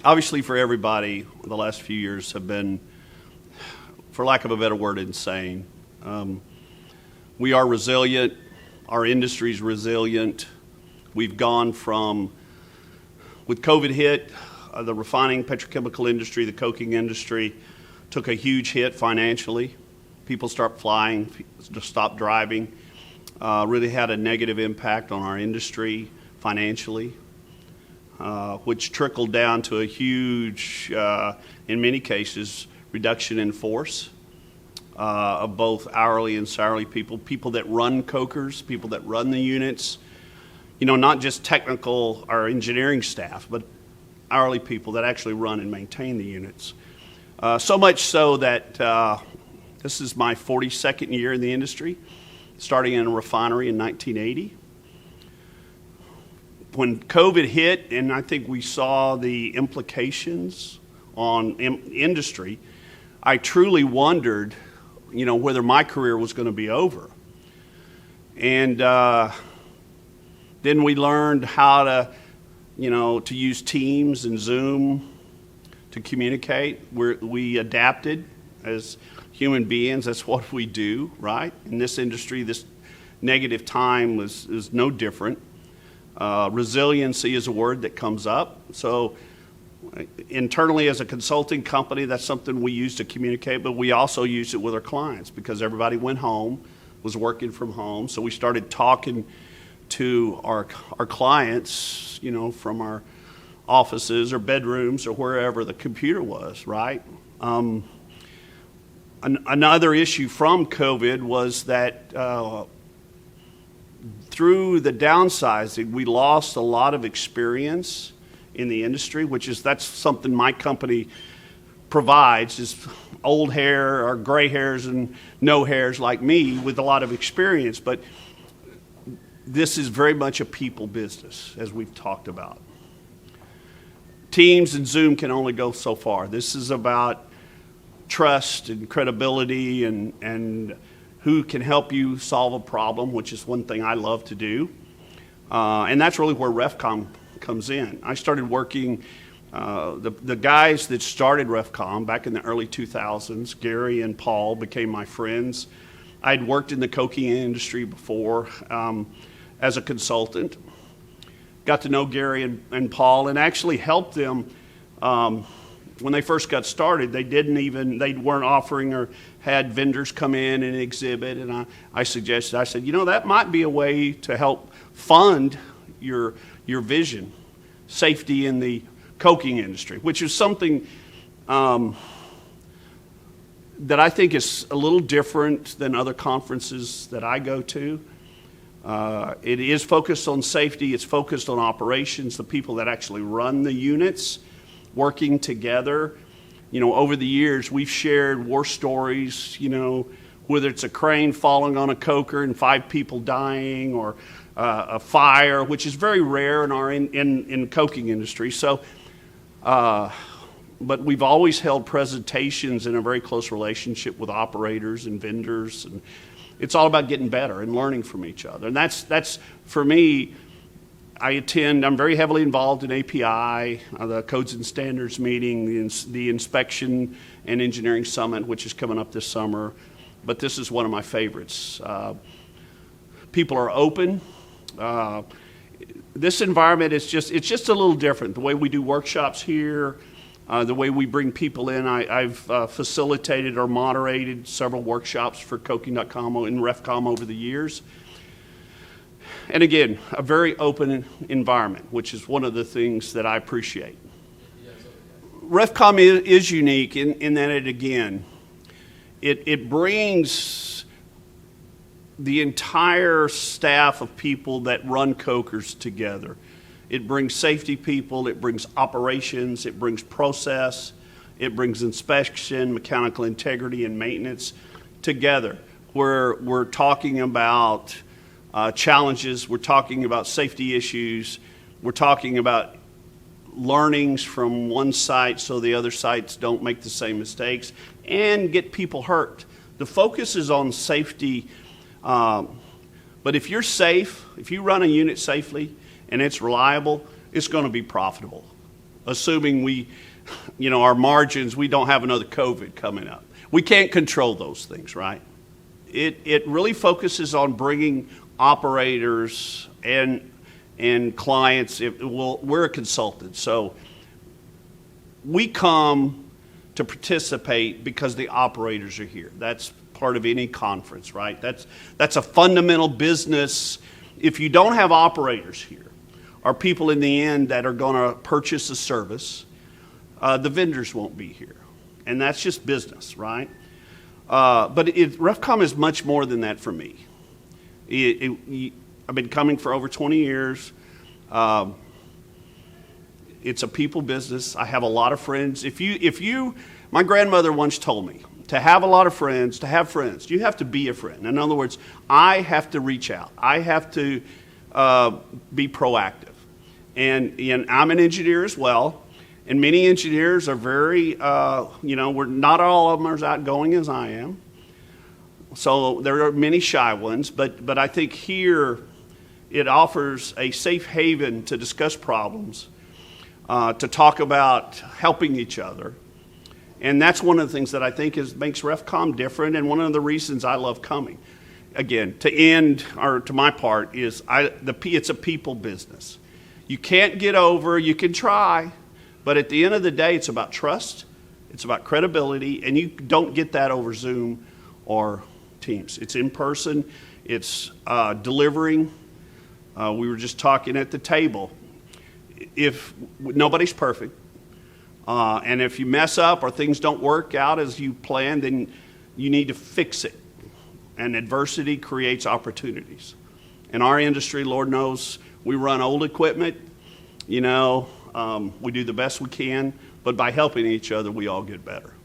obviously for everybody, the last few years have been, for lack of a better word, insane. We are resilient. Our industry's resilient. We've gone from, with COVID hit, the refining petrochemical industry, the coking industry, took a huge hit financially. People stopped flying, stopped driving. Really had a negative impact on our industry financially, which trickled down to a huge, in many cases, reduction in force of both hourly and salary people that run cokers, people that run the units, not just technical or engineering staff, but hourly people that actually run and maintain the units. So much so that this is my 42nd year in the industry, starting in a refinery in 1980. When COVID hit, and I think we saw the implications on industry, I truly wondered, whether my career was going to be over. And then we learned how to, to use Teams and Zoom to communicate. We adapted as human beings. That's what we do, right? In this industry, this negative time is no different. Resiliency is a word that comes up. So internally as a consulting company, that's something we use to communicate, but we also use it with our clients because everybody went home, was working from home. So we started talking to our clients, from our offices or bedrooms or wherever the computer was, right? Another issue from COVID was that through the downsizing, we lost a lot of experience in the industry, that's something my company provides, is old hair or gray hairs and no hairs like me with a lot of experience. But this is very much a people business, as we've talked about. Teams and Zoom can only go so far. This is about trust and credibility and who can help you solve a problem, which is one thing I love to do. And that's really where RefComm comes in. I started working, the guys that started RefComm back in the early 2000s, Gary and Paul, became my friends. I'd worked in the coking industry before as a consultant. Got to know Gary and Paul and actually helped them when they first got started. They weren't offering or had vendors come in and exhibit, and I said, that might be a way to help fund your vision, safety in the coking industry, which is something that I think is a little different than other conferences that I go to. It is focused on safety, it's focused on operations, the people that actually run the units, working together. Over the years, we've shared war stories, whether it's a crane falling on a coker and 5 people dying, or a fire, which is very rare in our in coking industry. So, but we've always held presentations in a very close relationship with operators and vendors, and it's all about getting better and learning from each other. And that's for me. I'm very heavily involved in API, the Codes and Standards meeting, the Inspection and Engineering Summit, which is coming up this summer. But this is one of my favorites. People are open. This environment it's just a little different. The way we do workshops here, the way we bring people in. I've facilitated or moderated several workshops for coking.com and RefComm over the years. And again, a very open environment, which is one of the things that I appreciate. RefComm is unique in that it brings the entire staff of people that run cokers together. It brings safety people, it brings operations, it brings process, it brings inspection, mechanical integrity, and maintenance together. We're talking about challenges, we're talking about safety issues, we're talking about learnings from one site so the other sites don't make the same mistakes and get people hurt. The focus is on safety, but if you're safe, if you run a unit safely and it's reliable, it's going to be profitable. assuming our margins, we don't have another COVID coming up. We can't control those things, right? It really focuses on bringing operators and clients. We're a consultant, so we come to participate because the operators are here. That's part of any conference, right? That's a fundamental business. If you don't have operators here, or people in the end that are going to purchase a service, the vendors won't be here. And that's just business, right? But RefComm is much more than that for me. I've been coming for over 20 years. It's a people business. I have a lot of friends. My grandmother once told me, to have a lot of friends, to have friends, you have to be a friend. In other words, I have to reach out. I have to be proactive. And I'm an engineer as well. And many engineers are very, we're not all of them are as outgoing as I am. So there are many shy ones, but I think here it offers a safe haven to discuss problems, to talk about helping each other. And that's one of the things that I think makes RefComm different, and one of the reasons I love coming. Again, to my part, is it's a people business. You can't get over, you can try, but at the end of the day, it's about trust, it's about credibility, and you don't get that over Zoom or Teams. It's in person, it's delivering. We were just talking at the table. If nobody's perfect, and if you mess up or things don't work out as you planned, then you need to fix it. And adversity creates opportunities. In our industry, Lord knows, we run old equipment. We do the best we can, but by helping each other, we all get better.